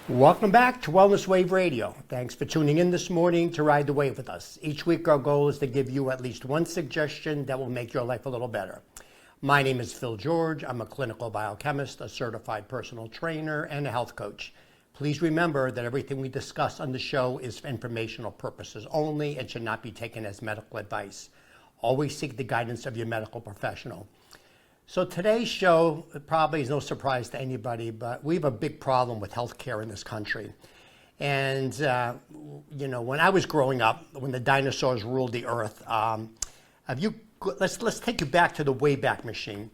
Welcome back to Wellness Wave Radio. Thanks for tuning in this morning to ride the wave with us. Each week our goal is to give you at least one suggestion that will make your life a little better. My name is Phil George. I'm a clinical biochemist, a certified personal trainer, and a health coach. Please remember that everything we discuss on the show is for informational purposes only and should not be taken as medical advice. Always seek the guidance of your medical professional. So today's show probably is no surprise to anybody, but we have a big problem with healthcare in this country. And, when I was growing up, when the dinosaurs ruled the earth, let's take you back to the Wayback Machine.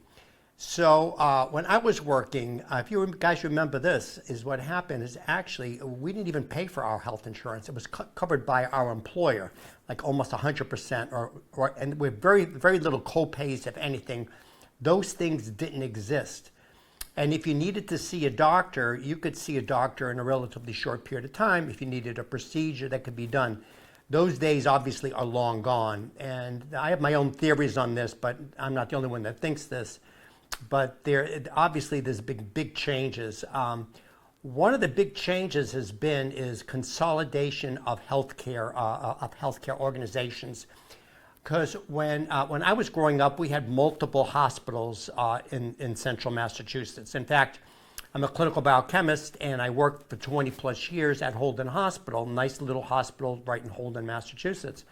So when I was working, if you guys remember this, is what happened is actually we didn't even pay for our health insurance. It was covered by our employer, like almost 100%, and with very, very little co-pays, if anything. Those things didn't exist. And if you needed to see a doctor, you could see a doctor in a relatively short period of time if you needed a procedure that could be done. Those days obviously are long gone. And I have my own theories on this, but I'm not the only one that thinks this. But there's big changes. One of the big changes is consolidation of healthcare organizations. Because when I was growing up, we had multiple hospitals in central Massachusetts. In fact, I'm a clinical biochemist, and I worked for 20 plus years at Holden Hospital, nice little hospital right in Holden, Massachusetts.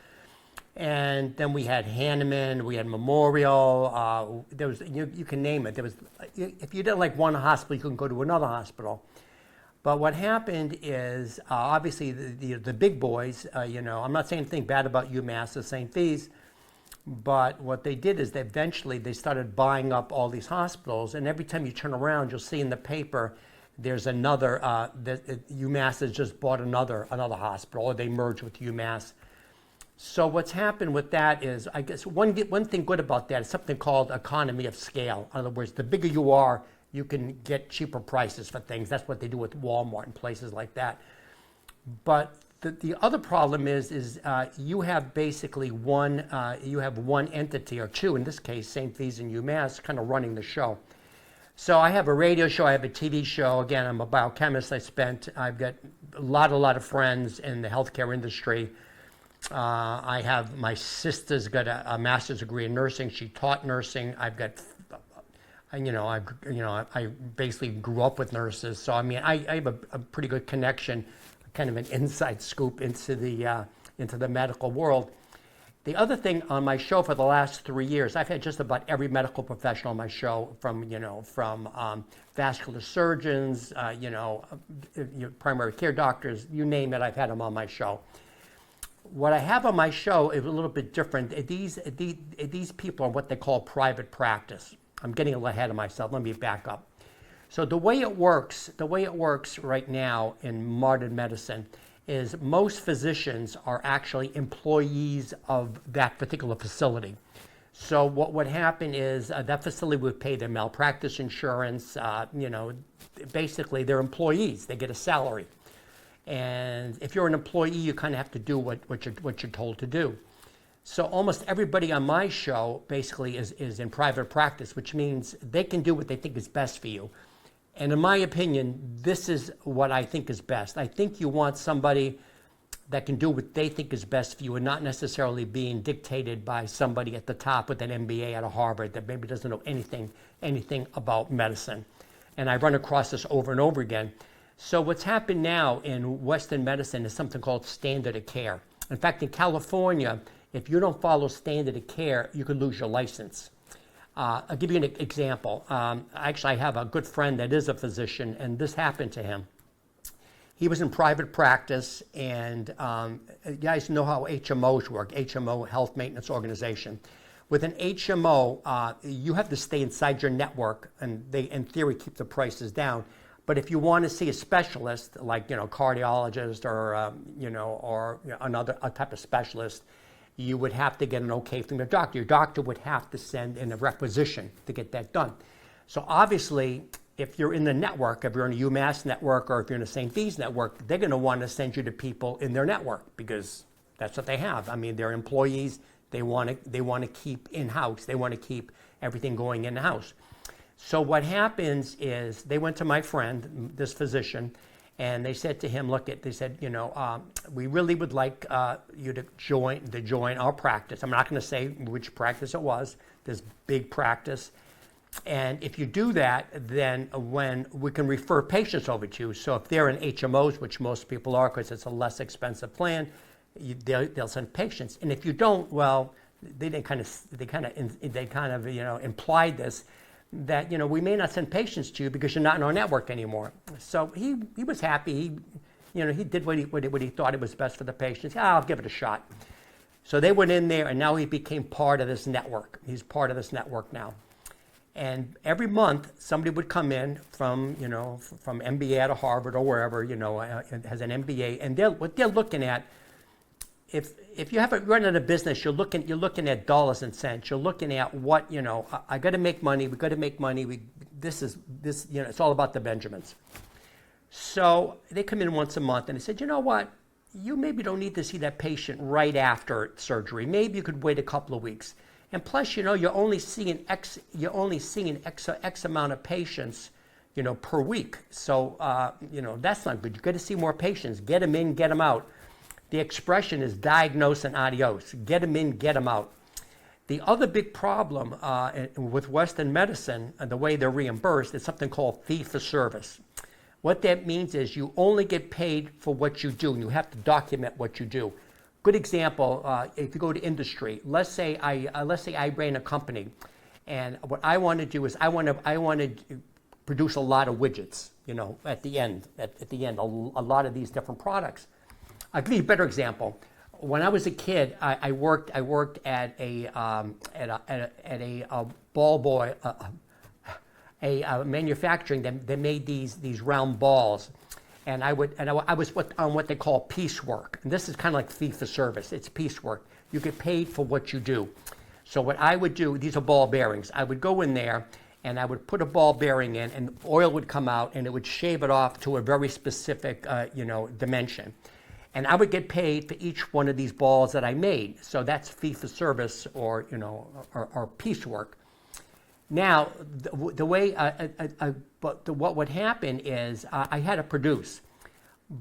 And then we had Hahnemann, we had Memorial. There was you can name it. There was if you didn't like one hospital, you couldn't go to another hospital. But what happened is obviously the big boys. I'm not saying anything bad about UMass or St. V's. But what they did is eventually they started buying up all these hospitals, and every time you turn around, you'll see in the paper there's another. UMass has just bought another hospital, or they merged with UMass. So what's happened with that is, I guess one thing good about that is something called economy of scale. In other words, the bigger you are, you can get cheaper prices for things. That's what they do with Walmart and places like that. But the other problem is you have basically one entity, or two in this case, St. V's and UMass, kind of running the show. So I have a radio show, I have a TV show. Again, I'm a biochemist. I've got a lot of friends in the healthcare industry. I have my sister's got a master's degree in nursing. She taught nursing. I basically grew up with nurses. So I have a pretty good connection, kind of an inside scoop into the medical world. The other thing on my show for the last 3 years, I've had just about every medical professional on my show, from vascular surgeons, primary care doctors, you name it, I've had them on my show. What I have on my show is a little bit different. These people are what they call private practice. I'm getting a little ahead of myself. Let me back up. So the way it works right now in modern medicine is most physicians are actually employees of that particular facility. So what would happen is that facility would pay their malpractice insurance. Basically they're employees. They get a salary. And if you're an employee, you kind of have to do what you're told to do. So almost everybody on my show basically is in private practice, which means they can do what they think is best for you. And in my opinion, this is what I think is best. I think you want somebody that can do what they think is best for you and not necessarily being dictated by somebody at the top with an MBA out of Harvard that maybe doesn't know anything about medicine. And I run across this over and over again. So what's happened now in Western medicine is something called standard of care. In fact, in California, if you don't follow standard of care, you could lose your license. I'll give you an example. Actually, I have a good friend that is a physician, and this happened to him. He was in private practice, and you guys know how HMOs work, HMO, Health Maintenance Organization. With an HMO, you have to stay inside your network, and they, in theory, keep the prices down. But if you want to see a specialist, like cardiologist or another type of specialist, you would have to get an okay from your doctor. Your doctor would have to send in a requisition to get that done. So obviously, if you're in the network, if you're in a UMass network or if you're in a St. V's network, they're going to want to send you to people in their network because that's what they have. They're employees. They want to keep in-house. They want to keep everything going in-house. So what happens is they went to my friend, this physician, And they said to him, they said, we really would like you to join our practice. I'm not going to say which practice it was. This big practice. And if you do that, then when we can refer patients over to you. So if they're in HMOs, which most people are because it's a less expensive plan, they'll send patients. And if you don't, well, they kind of implied this, that we may not send patients to you because you're not in our network anymore. So he was happy. He did what he thought it was best for the patients. Yeah, I'll give it a shot. So they went in there, and now he became part of this network. He's part of this network now. And every month, somebody would come in from MBA out of Harvard or wherever, has an MBA, and what they're looking at, if you haven't run a business, you're looking at dollars and cents. You're looking at what, I got to make money. We got to make money. It's all about the Benjamins. So they come in once a month, and they said, you know what? You maybe don't need to see that patient right after surgery. Maybe you could wait a couple of weeks. And plus, you're only seeing X amount of patients, per week. So, that's not good. You got to see more patients. Get them in, get them out. The expression is diagnose and adios. Get them in, get them out. The other big problem with Western medicine and the way they're reimbursed is something called fee for service. What that means is you only get paid for what you do, and you have to document what you do. Good example, if you go to industry, let's say I ran a company, and what I want to do is I want to produce a lot of widgets, at the end, a lot of these different products. I'll give you a better example. When I was a kid, I worked at a ball boy, a manufacturing that made these round balls. And I was on what they call piecework. And this is kind of like fee for service. It's piecework. You get paid for what you do. So what I would do, these are ball bearings. I would go in there and I would put a ball bearing in, and oil would come out, and it would shave it off to a very specific, dimension. And I would get paid for each one of these balls that I made. So that's fee for service, or piecework. Now, what would happen is I had to produce.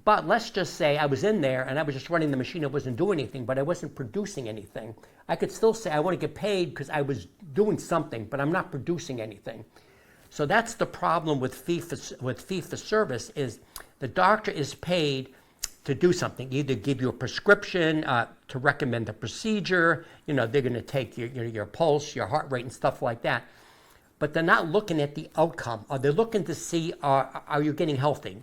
But let's just say I was in there and I was just running the machine. I wasn't doing anything, but I wasn't producing anything. I could still say I want to get paid because I was doing something, but I'm not producing anything. So that's the problem with fee for service is the doctor is paid to do something, either give you a prescription, to recommend a procedure. They're going to take your pulse, your heart rate, and stuff like that. But they're not looking at the outcome. They're looking to see, are you getting healthy?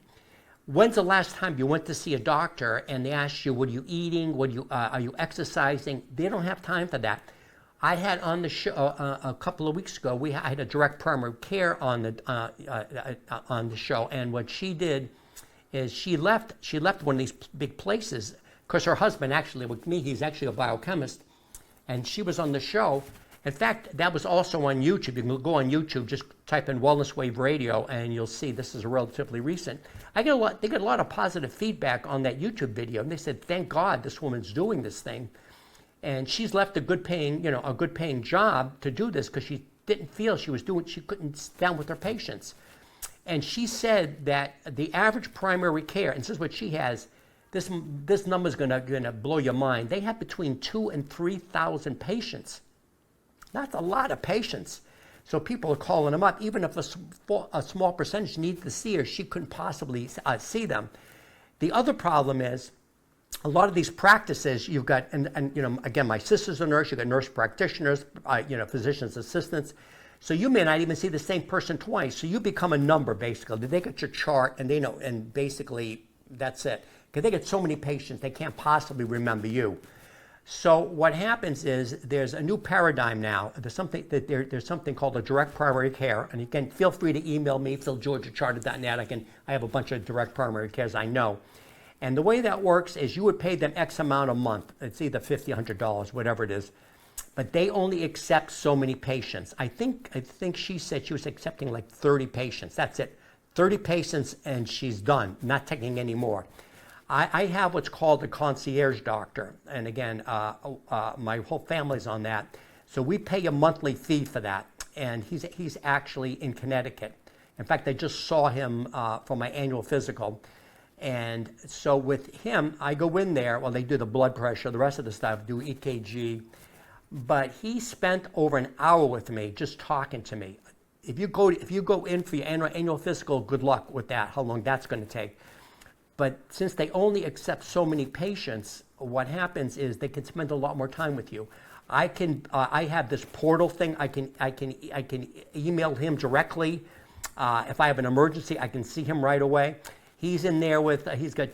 When's the last time you went to see a doctor and they asked you, what are you eating? Are you exercising? They don't have time for that. I had on the show a couple of weeks ago, I had a direct primary care on the show, and what she did is she left one of these big places because her husband, actually with me, he's actually a biochemist, and she was on the show. In fact, that was also on YouTube. You can go on YouTube, just type in Wellness Wave Radio, and you'll see this is relatively recent. They get a lot of positive feedback on that YouTube video, and they said, thank God this woman's doing this thing. And she's left a good paying job to do this because she didn't feel she couldn't sit down with her patients. And she said that the average primary care, and this is what she has, this number's gonna blow your mind. They have between 2,000 and 3,000 patients. That's a lot of patients. So people are calling them up. Even if a small percentage needed to see her, she couldn't possibly see them. The other problem is, a lot of these practices, you've got, and again, my sister's a nurse, you've got nurse practitioners, physician's assistants. So you may not even see the same person twice. So you become a number, basically. They get your chart, and they know, and basically that's it. Because they get so many patients, they can't possibly remember you. So what happens is there's a new paradigm now. There's something called a direct primary care, and again, feel free to email me, phil.georgiacharter.net. I have a bunch of direct primary cares I know. And the way that works is you would pay them X amount a month. It's either $50, $100, whatever it is. But they only accept so many patients. I think she said she was accepting like 30 patients. That's it. 30 patients and she's done, not taking any more. I have what's called a concierge doctor. And again, my whole family's on that. So we pay a monthly fee for that. And he's actually in Connecticut. In fact, I just saw him for my annual physical. And so with him, I go in there, well, they do the blood pressure, the rest of the stuff, do EKG. But he spent over an hour with me just talking to me. If you go in for your annual physical, good luck with that, how long that's going to take. But since they only accept so many patients, what happens is they can spend a lot more time with you. I have this portal thing. I can email him directly. If I have an emergency, I can see him right away. He's in there with he's got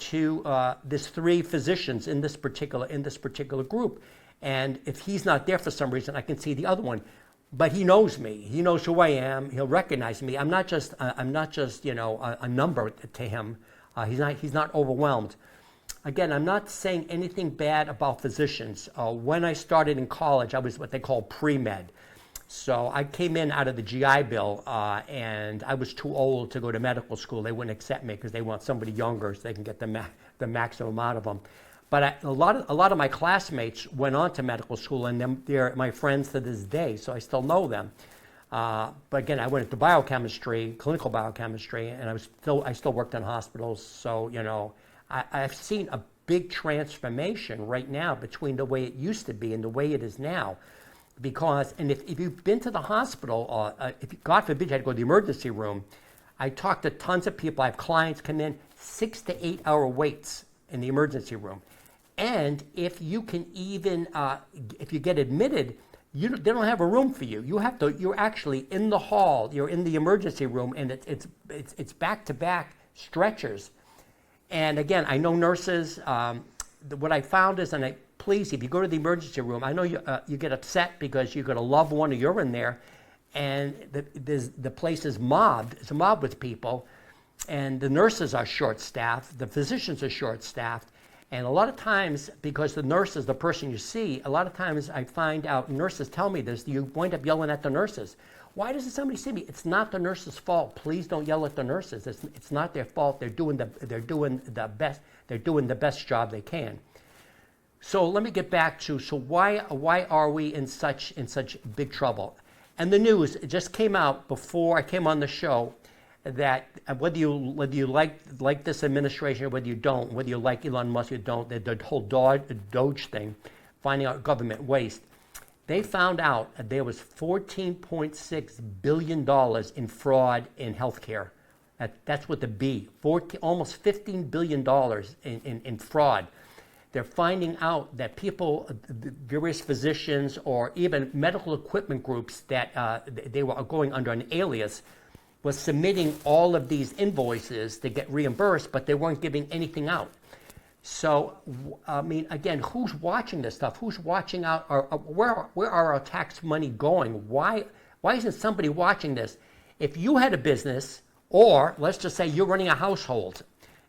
there's 3 physicians in this particular group, and if he's not there for some reason, I can see the other one. But he knows me. He knows who I am. He'll recognize me. I'm not just a number to him. He's not overwhelmed. Again, I'm not saying anything bad about physicians. When I started in college, I was what they call pre-med. So I came in out of the GI Bill, and I was too old to go to medical school. They wouldn't accept me because they want somebody younger so they can get the maximum out of them. But a lot of my classmates went on to medical school, and they're my friends to this day, so I still know them. But again, I went into biochemistry, clinical biochemistry, and I still worked in hospitals. So I've seen a big transformation right now between the way it used to be and the way it is now. Because, and if you've been to the hospital, if God forbid you had to go to the emergency room, I talked to tons of people. I have clients come in 6 to 8 hour waits in the emergency room. And if you can even, if you get admitted, they don't have a room for you. You're actually in the hall, you're in the emergency room, and it's back-to-back stretchers. And again, I know nurses, what I found is, please, if you go to the emergency room, I know you get upset because you got a loved one or you're in there, and the place is mobbed. It's mobbed with people, and the nurses are short-staffed, the physicians are short-staffed, and a lot of times, because the nurse is the person you see, a lot of times I find out, nurses tell me this, you wind up yelling at the nurses. Why doesn't somebody see me? It's not the nurse's fault. Please don't yell at the nurses. It's not their fault. They're doing the best job they can. So let me get back to, why are we in such big trouble? And the news, it just came out before I came on the show that whether you like this administration or whether you don't, whether you like Elon Musk or you don't, the whole Doge thing, finding out government waste, they found out that there was $14.6 billion in fraud in healthcare. That's with the B, almost $15 billion in fraud. They're finding out that people, various physicians or even medical equipment groups that they were going under an alias, was submitting all of these invoices to get reimbursed, but they weren't giving anything out. So, I mean, again, who's watching this stuff? Who's watching out? Where are our tax money going? Why isn't somebody watching this? If you had a business, or let's just say you're running a household,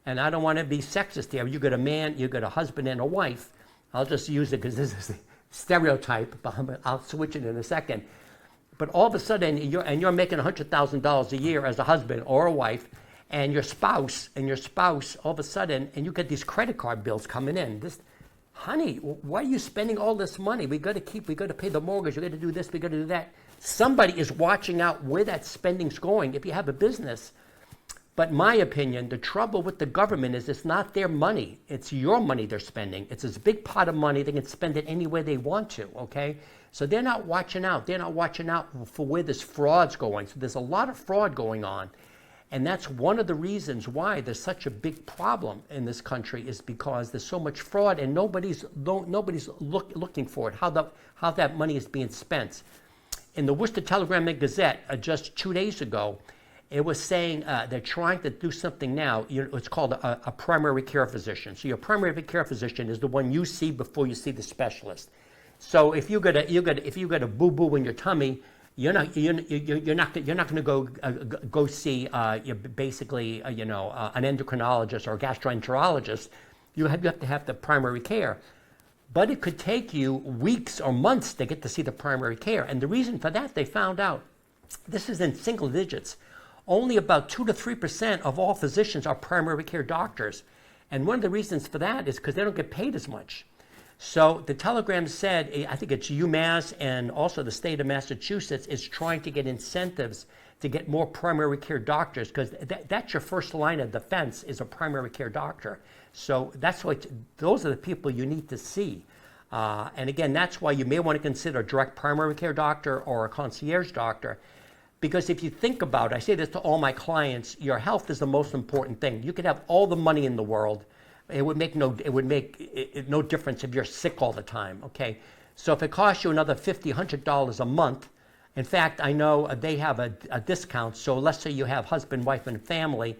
and I don't want to be sexist here, you got a man, you got a husband and a wife. I'll just use it because this is a stereotype, but I'll switch it in a second. But all of a sudden, you're making $100,000 a year as a husband or a wife, and your spouse, all of a sudden, and you get these credit card bills coming in. Honey, why are you spending all this money? We got to pay the mortgage, we got to do this, we got to do that. Somebody is watching out where that spending's going if you have a business. But in my opinion, the trouble with the government is it's not their money. It's your money they're spending. It's this big pot of money. They can spend it any way they want to, okay? So they're not watching out. They're not watching out for where this fraud's going. So there's a lot of fraud going on. And that's one of the reasons why there's such a big problem in this country, is because there's so much fraud and nobody's looking for it, how that money is being spent. In the Worcester Telegram and Gazette, just 2 days ago, it was saying they're trying to do something now. It's called a primary care physician. So your primary care physician is the one you see before you see the specialist. So if you got a boo-boo in your tummy, you're not going to go see basically an endocrinologist or a gastroenterologist. You have to have the primary care. But it could take you weeks or months to get to see the primary care. And the reason for that, they found out, this is in single digits, only about 2 to 3% of all physicians are primary care doctors. And one of the reasons for that is because they don't get paid as much. So the Telegram said, I think it's UMass and also the state of Massachusetts is trying to get incentives to get more primary care doctors, because that's your first line of defense, is a primary care doctor. So that's what, those are the people you need to see. And again, that's why you may want to consider a direct primary care doctor or a concierge doctor. Because if you think about it, I say this to all my clients, your health is the most important thing. You could have all the money in the world. It would make no difference if you're sick all the time, okay? So if it costs you another $50, $100 a month, in fact, I know they have a discount. So let's say you have husband, wife, and family.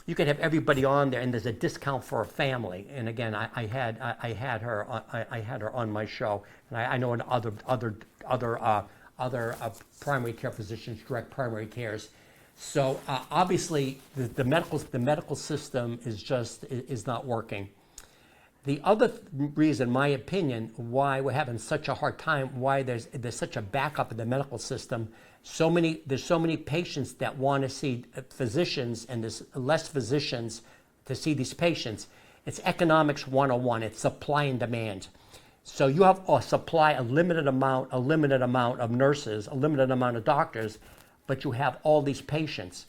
You could have everybody on there, and there's a discount for a family. And again, I had her on my show, and I know in other primary care physicians, direct primary cares. So obviously, the medical system is not working. The other reason, my opinion, why we're having such a hard time, why there's such a backup in the medical system, there's so many patients that want to see physicians, and there's less physicians to see these patients. It's economics 101. It's supply and demand. So you have a limited amount of nurses, a limited amount of doctors, but you have all these patients.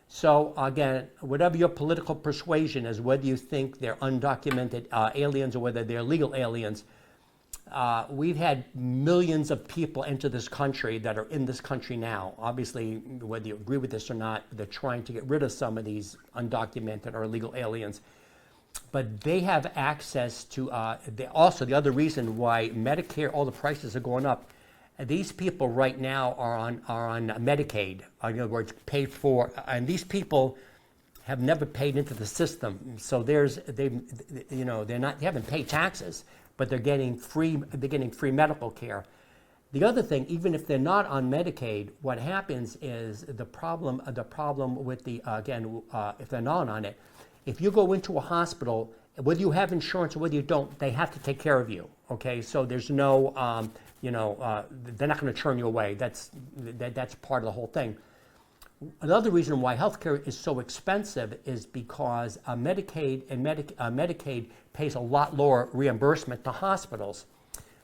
So again, whatever your political persuasion is, whether you think they're undocumented aliens or whether they're legal aliens, we've had millions of people enter this country that are in this country now. Obviously, whether you agree with this or not, they're trying to get rid of some of these undocumented or illegal aliens. But they have access to, also the other reason why Medicare, all the prices are going up, these people right now are on Medicaid, in other words, paid for, and these people have never paid into the system. So they haven't paid taxes, but they're getting free medical care. The other thing, even if they're not on Medicaid, what happens is the problem with if they're not on it, if you go into a hospital, whether you have insurance or whether you don't, they have to take care of you. Okay, so there's no, they're not going to turn you away. That's part of the whole thing. Another reason why healthcare is so expensive is because Medicaid pays a lot lower reimbursement to hospitals.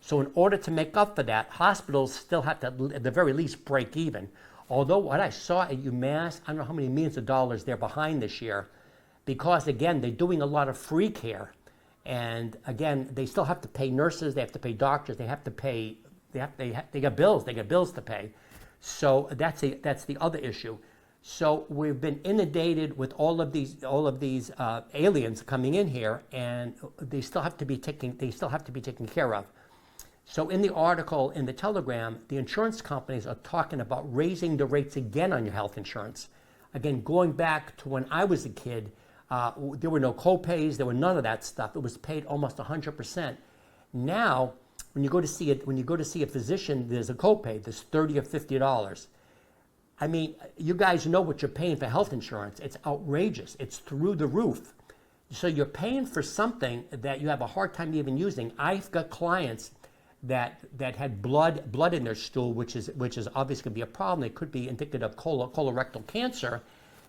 So in order to make up for that, hospitals still have to, at the very least, break even. Although what I saw at UMass, I don't know how many millions of dollars they're behind this year, because again, they're doing a lot of free care. And again, they still have to pay nurses, they have to pay doctors, they got bills to pay. So that's the other issue. So we've been inundated with all of these aliens coming in here, and they still have to be taken care of. So in the article in the Telegram, the insurance companies are talking about raising the rates again on your health insurance. Again, going back to when I was a kid, there were no co-pays, there were none of that stuff. It was paid almost 100%. Now, when you go to see a physician, there's a copay. There's $30 or $50. I mean, you guys know what you're paying for health insurance. It's outrageous. It's through the roof. So you're paying for something that you have a hard time even using. I've got clients that had blood in their stool, which is obviously going to be a problem. It could be indicative of colorectal cancer,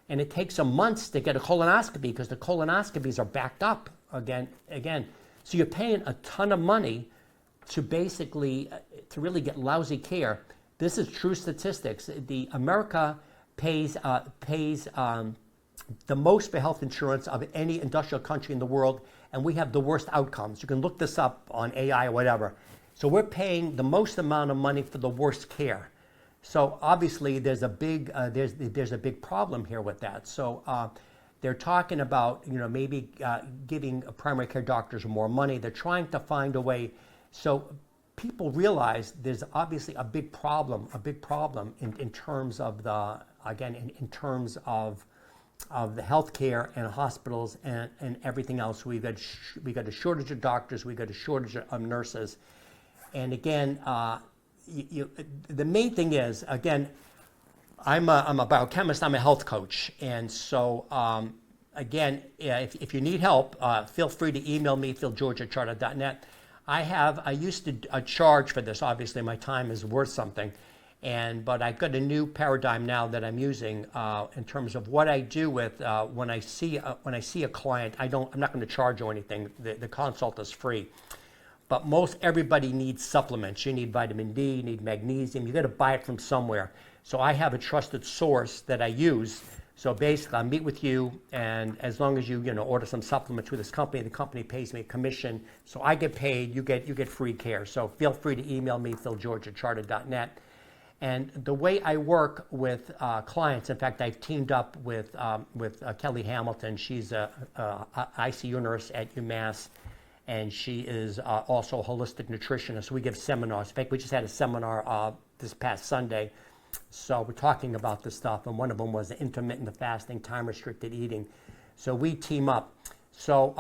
and it takes them months to get a colonoscopy because the colonoscopies are backed up again. So you're paying a ton of money to basically to really get lousy care. This is true statistics. America pays the most for health insurance of any industrial country in the world, and we have the worst outcomes. You can look this up on AI or whatever. So we're paying the most amount of money for the worst care. So obviously there's a big problem here with that. So they're talking about maybe giving primary care doctors more money. They're trying to find a way. So people realize there's obviously a big problem in terms of the healthcare and hospitals and everything else. We got a shortage of doctors. We got a shortage of nurses. And again, the main thing is, again, I'm a biochemist. I'm a health coach, and so again, if you need help, feel free to email me, philgeorge@charter.net. I used to charge for this. Obviously, my time is worth something, but I've got a new paradigm now that I'm using in terms of what I do with when I see a client. I'm not going to charge you anything. The consult is free. But most everybody needs supplements. You need vitamin D, you need magnesium. You got to buy it from somewhere. So I have a trusted source that I use. So basically, I meet with you, and as long as you order some supplements with this company, the company pays me a commission. So I get paid, you get free care. So feel free to email me, philgeorge@charter.net. And the way I work with clients, in fact, I've teamed up with Kelly Hamilton. She's a ICU nurse at UMass, and she is also a holistic nutritionist. We give seminars. In fact, we just had a seminar this past Sunday. So we're talking about this stuff, and one of them was intermittent fasting, time-restricted eating. So we team up. So,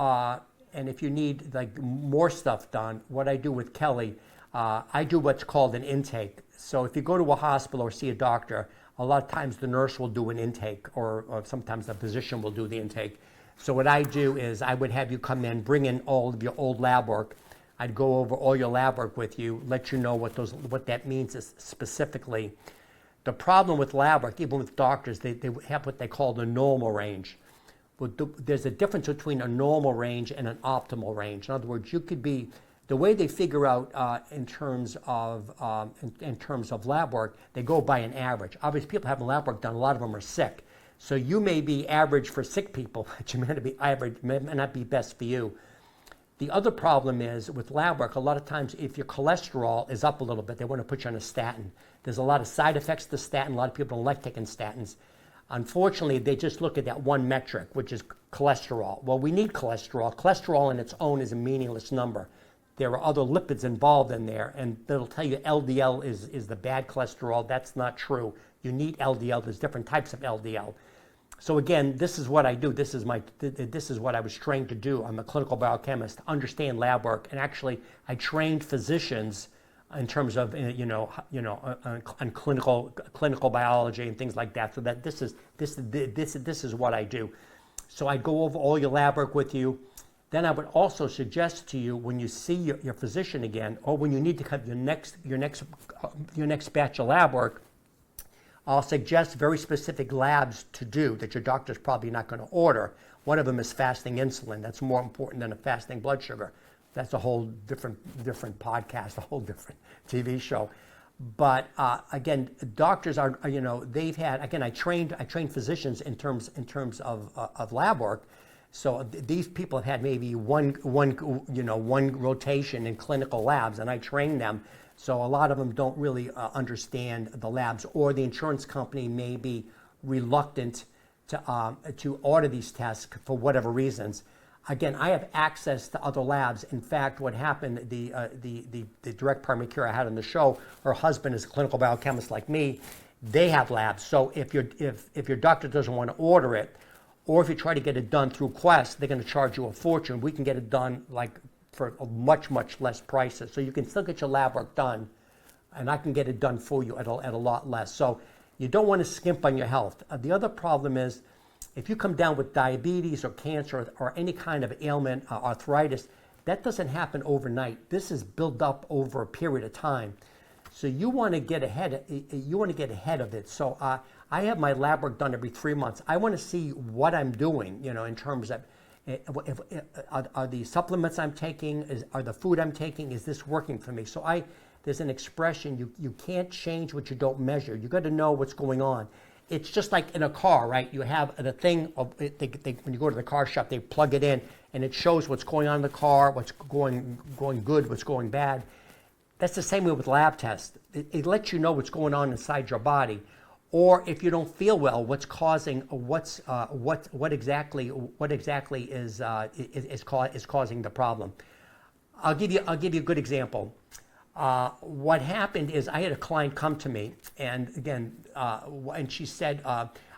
and if you need like more stuff done, what I do with Kelly, I do what's called an intake. So if you go to a hospital or see a doctor, a lot of times the nurse will do an intake, or sometimes the physician will do the intake. So what I do is I would have you come in, bring in all of your old lab work. I'd go over all your lab work with you, let you know what that means specifically. The problem with lab work, even with doctors, they have what they call the normal range. But there's a difference between a normal range and an optimal range. In other words, you could be, the way they figure out in terms of lab work, they go by an average. Obviously, people having lab work done, a lot of them are sick. So you may be average for sick people, but you may not be average, may not be best for you. The other problem is with lab work, a lot of times if your cholesterol is up a little bit, they want to put you on a statin. There's a lot of side effects to statin. A lot of people don't like taking statins. Unfortunately, they just look at that one metric, which is cholesterol. Well, we need cholesterol. Cholesterol on its own is a meaningless number. There are other lipids involved in there, and they'll tell you LDL is the bad cholesterol. That's not true. You need LDL. There's different types of LDL. So again, this is what I do. This is what I was trained to do. I'm a clinical biochemist, understand lab work, and actually I trained physicians in terms of on clinical biology and things like that. So that this is what I do. So I go over all your lab work with you. Then I would also suggest to you when you see your physician again, or when you need to have your next batch of lab work, I'll suggest very specific labs to do that your doctor's probably not going to order. One of them is fasting insulin. That's more important than a fasting blood sugar. That's a whole different podcast, a whole different TV show. But again, doctors are, they've had, again, I trained physicians in terms of lab work. So these people have had maybe one rotation in clinical labs, and I trained them. So a lot of them don't really understand the labs, or the insurance company may be reluctant to order these tests for whatever reasons. Again, I have access to other labs. In fact, what happened, the direct primary care I had on the show, her husband is a clinical biochemist like me. They have labs. So if your doctor doesn't want to order it, or if you try to get it done through Quest, they're going to charge you a fortune. We can get it done for much less prices. So you can still get your lab work done, and I can get it done for you at a lot less. So you don't want to skimp on your health. The other problem is, if you come down with diabetes or cancer or any kind of ailment, arthritis, that doesn't happen overnight. This is built up over a period of time. So you want to get ahead of it. So I have my lab work done every 3 months. I want to see what I'm doing, in terms of are the supplements I'm taking, are the food I'm taking, is this working for me? So there's an expression, you can't change what you don't measure. You got to know what's going on. It's just like in a car, right? You have the thing, when you go to the car shop, they plug it in, and it shows what's going on in the car, what's going good, what's going bad. That's the same way with lab tests. It lets you know what's going on inside your body, or if you don't feel well, what's causing, what exactly is causing the problem. I'll give you a good example. What happened is I had a client come to me, and again, and she said,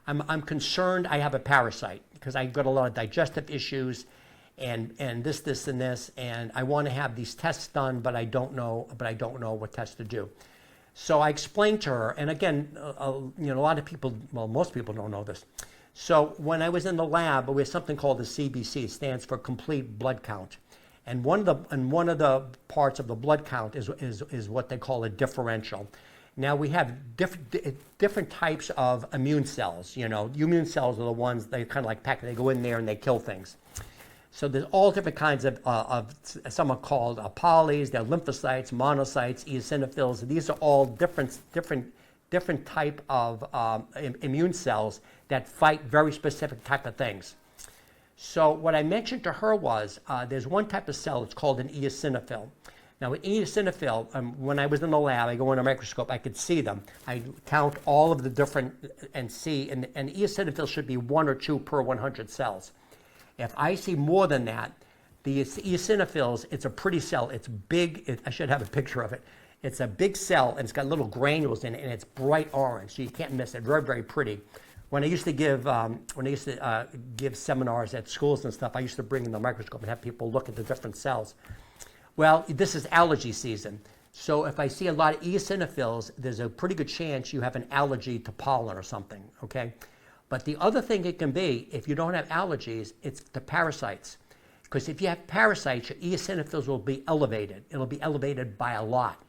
I'm concerned I have a parasite because I've got a lot of digestive issues, and this, and I want to have these tests done, but I don't know what tests to do. So I explained to her, and again, a lot of people, well, most people don't know this. So when I was in the lab, we have something called the CBC. It stands for complete blood count. And one of the parts of the blood count is what they call a differential. Now we have different types of immune cells. Immune cells are the ones they kind of like pack. They go in there and they kill things. So there's all different kinds of some are called polys. They're lymphocytes, monocytes, eosinophils. These are all different different type of immune cells that fight very specific type of things. So what I mentioned to her was there's one type of cell, it's called an eosinophil. Now, an eosinophil, when I was in the lab, I go in a microscope, I could see them. I count all of the different and see, and eosinophils should be 1 or 2 per 100 cells. If I see more than that, the eosinophils, it's a pretty cell. It's big. I should have a picture of it. It's a big cell, and it's got little granules in it, and it's bright orange, so you can't miss it. Very, very pretty. When I used to give seminars at schools and stuff, I used to bring in the microscope and have people look at the different cells. Well, this is allergy season. So if I see a lot of eosinophils, there's a pretty good chance you have an allergy to pollen or something, okay? But the other thing it can be, if you don't have allergies, it's the parasites. Because if you have parasites, your eosinophils will be elevated. It'll be elevated by a lot.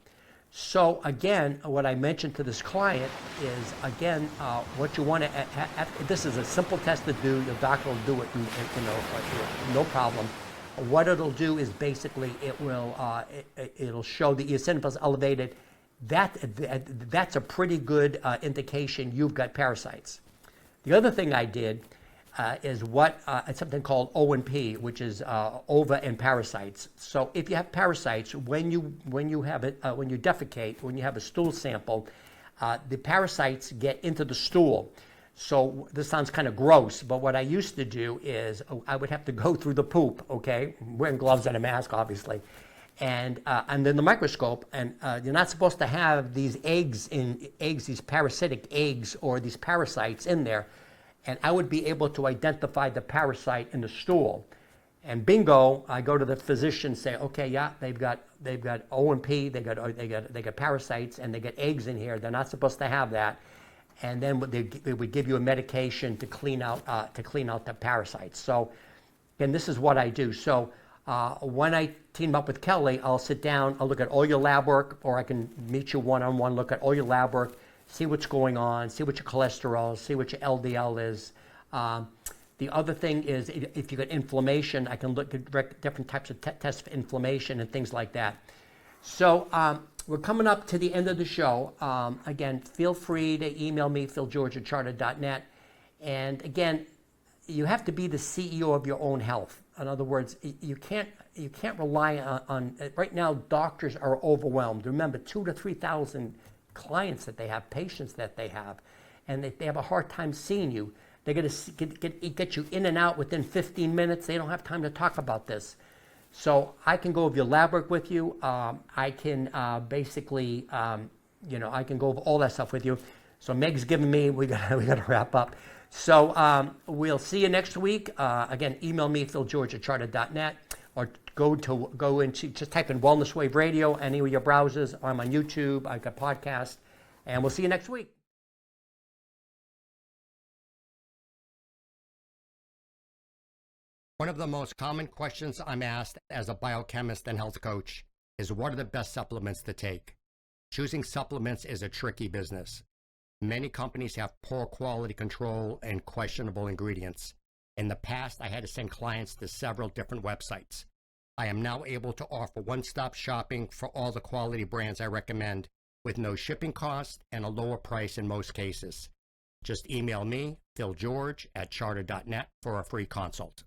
So again, what I mentioned to this client is, again, what you want to, this is a simple test to do. Your doctor will do it, no problem. What it'll do is basically it'll show the eosinophils elevated. That's a pretty good indication you've got parasites. The other thing I did is it's something called O&P, which is ova and parasites. So if you have parasites, when you defecate, when you have a stool sample, the parasites get into the stool. So this sounds kind of gross, but what I used to do is I would have to go through the poop, okay, wearing gloves and a mask, obviously, and then the microscope, and you're not supposed to have these these parasitic eggs or these parasites in there. And I would be able to identify the parasite in the stool. And bingo, I go to the physician and say, okay, yeah, they've got O&P, they got parasites, and they got eggs in here. They're not supposed to have that. And then they would give you a medication to clean out the parasites. So, again, this is what I do. So when I team up with Kelly, I'll sit down, I'll look at all your lab work, or I can meet you one-on-one, look at all your lab work, see what's going on, see what your cholesterol is, see what your LDL is. The other thing is, if you got inflammation, I can look at different types of tests for inflammation and things like that. So we're coming up to the end of the show. Again, feel free to email me, philgeorge@charter.net. And again, you have to be the CEO of your own health. In other words, you can't rely on right now, doctors are overwhelmed. Remember, 2,000 to 3,000 clients that they have, patients that they have, and they have a hard time seeing you. They're going to get you in and out within 15 minutes. They don't have time to talk about this. So I can go over your lab work with you. I can basically, I can go over all that stuff with you. So Meg's giving me, we got to wrap up. So we'll see you next week. Again, email me, philgeorge@charter.net, or go into, just type in Wellness Wave Radio, any of your browsers. I'm on YouTube, I've got podcasts, and we'll see you next week. One of the most common questions I'm asked as a biochemist and health coach is, what are the best supplements to take? Choosing supplements is a tricky business. Many companies have poor quality control and questionable ingredients. In the past, I had to send clients to several different websites. I am now able to offer one-stop shopping for all the quality brands I recommend, with no shipping cost and a lower price in most cases. Just email me, philgeorge@charter.net, for a free consult.